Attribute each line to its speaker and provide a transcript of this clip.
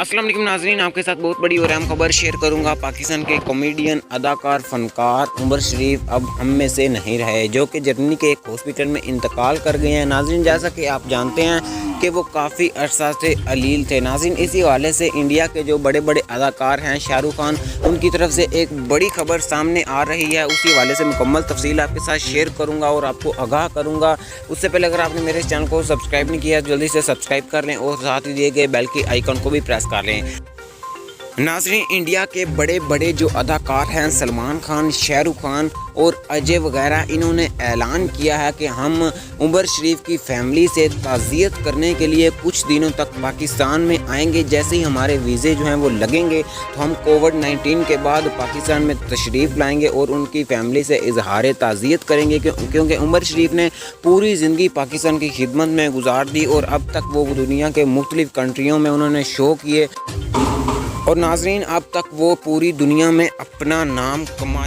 Speaker 1: अस्सलाम वालेकुम नाज़रीन, आपके साथ बहुत बड़ी और अहम खबर शेयर करूंगा। पाकिस्तान के कॉमेडियन, अदाकार, फनकार उमर शरीफ अब हम में से नहीं रहे, जो कि जर्मनी के एक हॉस्पिटल में इंतकाल कर गए हैं। नाज़रीन, जैसा कि आप जानते हैं कि वो काफ़ी अरसा से अलील थे। नाज़रीन, इसी हवाले से इंडिया के जो बड़े बड़े अदाकार हैं, शाहरुख खान, उनकी तरफ से एक बड़ी खबर सामने आ रही है। उसी हवाले से मुकम्मल तफसील आपके साथ शेयर करूँगा और आपको आगाह करूँगा। उससे पहले अगर आपने मेरे इस चैनल को सब्सक्राइब नहीं किया तो जल्दी से सब्सक्राइब कर लें और साथ ही दिए गए बेल की आइकन को भी प्रेस कर लें। नाज़रीन, इंडिया के बड़े बड़े जो अदाकार हैं, सलमान खान, शाहरुख खान और अजय वगैरह, इन्होंने ऐलान किया है कि हम उमर शरीफ की फैमिली से ताज़ियत करने के लिए कुछ दिनों तक पाकिस्तान में आएंगे। जैसे ही हमारे वीज़े जो हैं वो लगेंगे तो हम कोविड-19 के बाद पाकिस्तान में तशरीफ़ लाएंगे और उनकी फैमिली से इजहार ताज़ियत करेंगे, क्योंकि उमर शरीफ ने पूरी ज़िंदगी पाकिस्तान की खिदमत में गुजार दी और अब तक वो दुनिया के मुख्तलिफ़ कंट्रियों में उन्होंने शो किए और नाज़रीन अब तक वो पूरी दुनिया में अपना नाम कमा